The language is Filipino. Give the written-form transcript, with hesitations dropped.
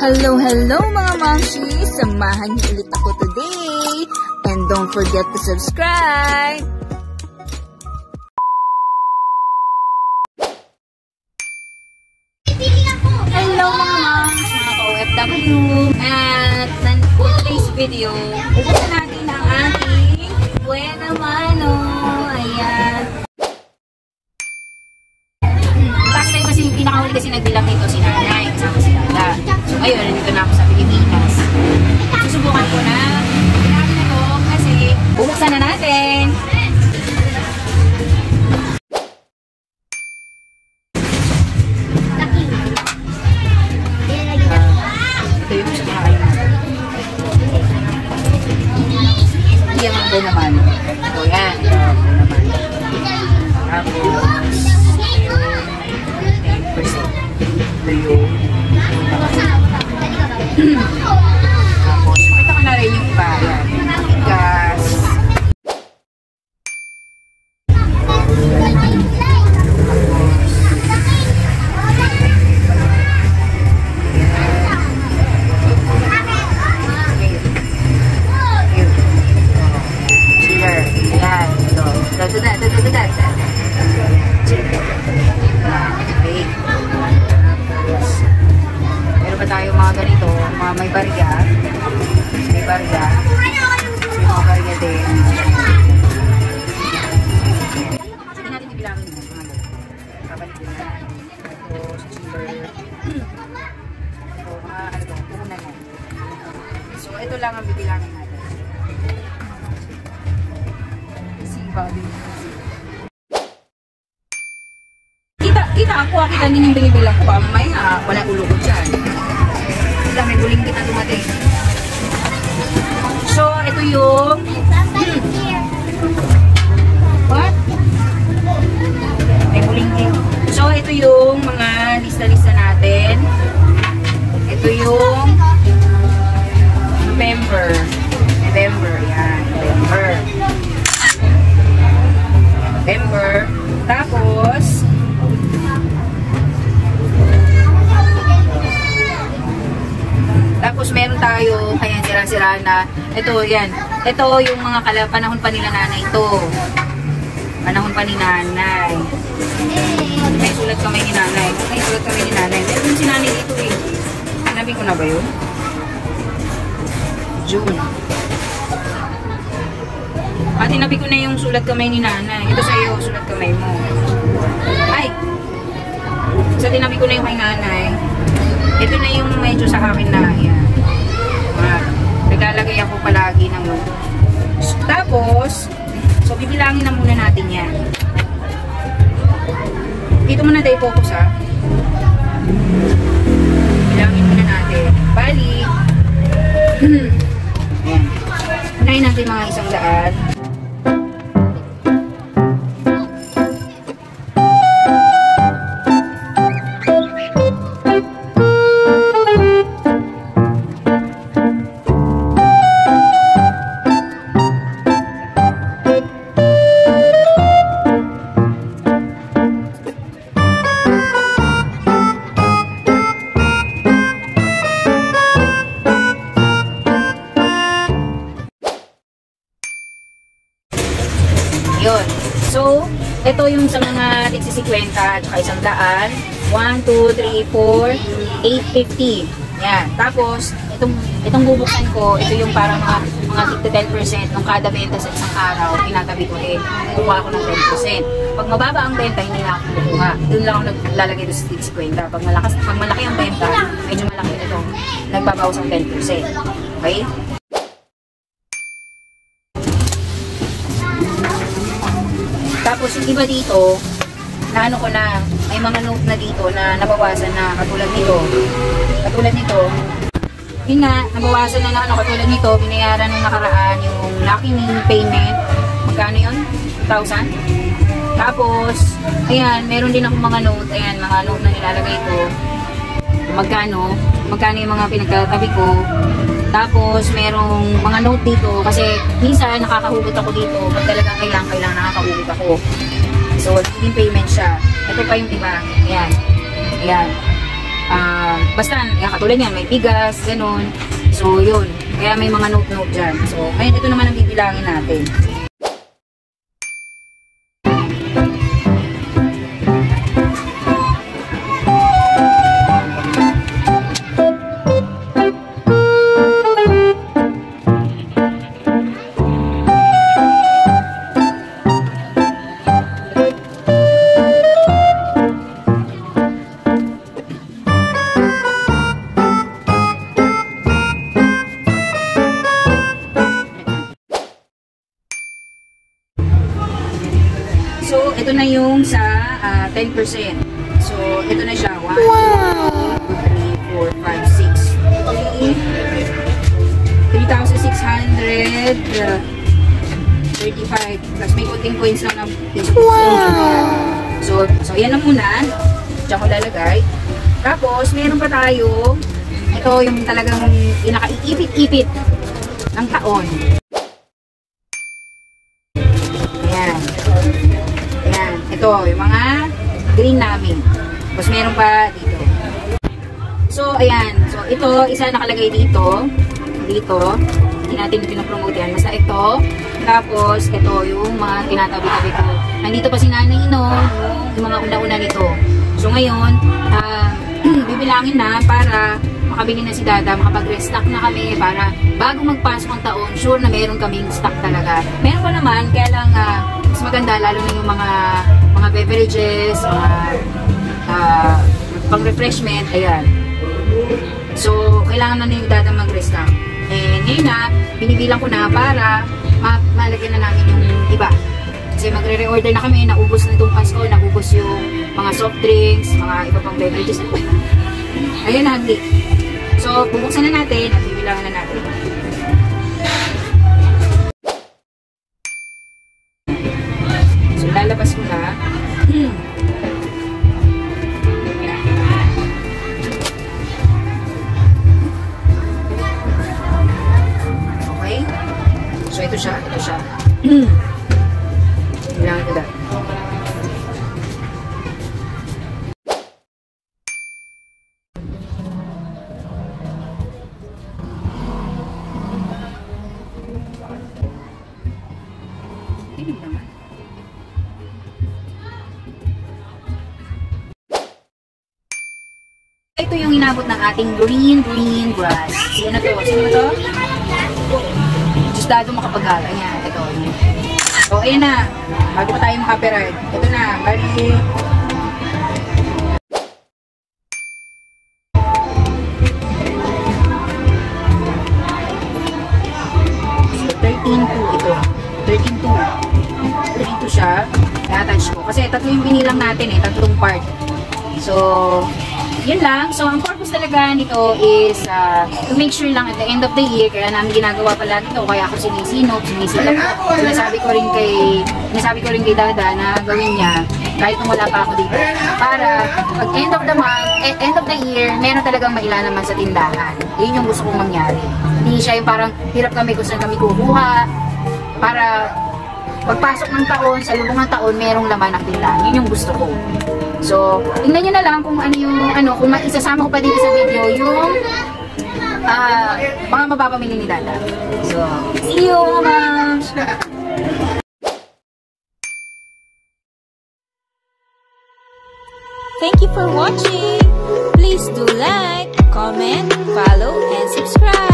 Hello mga momshi! Samahan niyo ulit ako today! And don't forget to subscribe! Hello mga moms! Mga ka-OFW! At for today's video, buksan natin ang ating Buena Mano! Ayan! Last time kasi pinakahuli kasi nagbilang nito si nanay kasama si Lala. So ayun, nandito na ako sa Pilipinas. Susubukan ko na. Grabe na to kasi bubuksan na natin. Ito yung sa kakain natin. Hindi ang mga naman. So yan, ito naman. Tapos tapos, makita ko na rin yung iba. Yan. Gas. Chiller. Yan. Ito. Dadat. Okay. Meron pa tayo mga ganito, mga may barya. May barya. So, yung mga barya din. Hindi natin ibilangin mo. Kabalik din na. Ito, sa chiller. Ito, mga ano ito, puhunan na. So, ito lang ang bibilangin natin. Siba din. Kita din yung binibilang ko. Mamaya, wala ulo ko dyan. May buling kita dumating. So, ito yung what? May buling kita. So, ito yung mga lista-lista natin. Ito yung November. Yan. November. Tapos, meron tayo, kaya sira-sira na. Ito, yan. Ito yung mga panahon pa nila nanay ito. Panahon pa ni nanay. May sulat kamay ni nanay. Meron yung si nanay dito eh. Sinabi ko na ba yun? June. Tinabi ko na yung sulat kamay ni nanay. Ito sa'yo, sulat kamay mo. Ay! So, tinabi ko na yung kay nanay. Ito na yung medyo sa akin na yan. Naglalagay ako palagi ng tapos, so bibilangin na muna natin yan. Dito muna tayo focus ha. Bilangin muna natin. Bali. Ayan. Unahin natin mga 100. Yun. So, ito yung sa mga tigsi 50 at saka 100. 1, 2, 3, 4, 850. Yan. Tapos, itong bubuksan ko, ito yung parang mga tig 10% ng kada benta sa isang araw, tinatabi ko rin. Kukuha ako ng 10%. Pag mababa ang benta, hindi na ako kukuha. Doon lang ako naglalagay doon sa tig 50. Pag malaki ang benta, medyo malaki ito, nagbabawas ang 10%. Okay? Tapos yung iba dito, na ano ko na, may mga note na dito na nabawasan na katulad nito. Yun nga, nabawasan na katulad nito, binayaran nung nakaraan yung Lucky Me payment. Magkano yun? 1,000? Tapos, ayan, meron din ako mga note, ayan, mga note na nilalagay ko. Magkano yung mga pinagkatabi ko. Tapos, merong mga note dito kasi minsan nakakahugot ako dito. Pag talagang kailangan nakakahugot ako. So, din payment siya. Ito pa yung iba. Ayan. Ayan. Basta, katulad yan, may bigas, ganun. So, yun. Kaya may mga note-note dyan. So, ngayon, ito naman ang bibilangin natin. So, ito na yung sa 10%. So, ito na siya. 1, 2, 3, 4, 5, 6. 3,635. Plus may kunting coins lang na piso. So, yan na muna. Diyan ko lalagay. Tapos, meron pa tayo. Ito yung talagang pinaka-iipit-ipit ng taon. Ayan. Ayan. Ito, yung mga green namin. Tapos meron pa dito. So, ayan. So, ito, isa nakalagay dito. Dito. Hindi natin pinopromote yan. Basta ito. Tapos, ito, yung mga tinatabi-tabi ko. Nandito pa si Nanay, no? Yung mga una-una nito. So, ngayon, bibilangin na para makabili na si Dada, makapag-restock na kami para bago magpasok ang taon, sure na meron kaming stock talaga. Meron pa naman, kaya lang mas maganda, lalo na yung mga beverages, mga pang-refreshment, ayan. So, kailangan na yung Dada mag-restock. And ngayon na, binibilang ko na para malagyan na namin yung iba. Kasi magre-reorder na kami, naubos na itong Pasko, naubos yung mga soft drinks, mga iba pang beverages. Ayun na, so, bubuksan na natin at bibilangan na natin. So, lalabas ko na. Okay? So, ito siya. Bilangan ko na. Ito yung inabot ng ating green grass. Sino to? Sino to? Just Dado makapag-gala. Ayan, ito. So, ayan na. Bago pa tayo makapirad. Ito na. Bali. So, 13.2 ito. 13.2. 13.2 siya. Na-attach ko. Kasi tatlo yung binilang natin eh. Tatlong part. So, yun lang. So, ang purpose talaga nito is to make sure lang at the end of the year, kaya namin ginagawa pala ito, kaya ako sinisilap. Sinasabi ko rin kay Dada na gawin niya kahit nung wala pa ako dito. Para pag end of the month, end of the year, meron talagang maila naman sa tindahan. Yun yung gusto kong mangyari. Hindi siya yung parang hirap kami kung saan kami kukuha. Para pagpasok ng taon, sa lubong ng taon, merong laman ang tindahan. Yun yung gusto ko. So, tingnan nyo na lang kung ano yung, kung isasama ko pa dito sa video, yung mga mapapamili ni Dada. So, see you, ma'am! Thank you for watching! Please do like, comment, follow, and subscribe!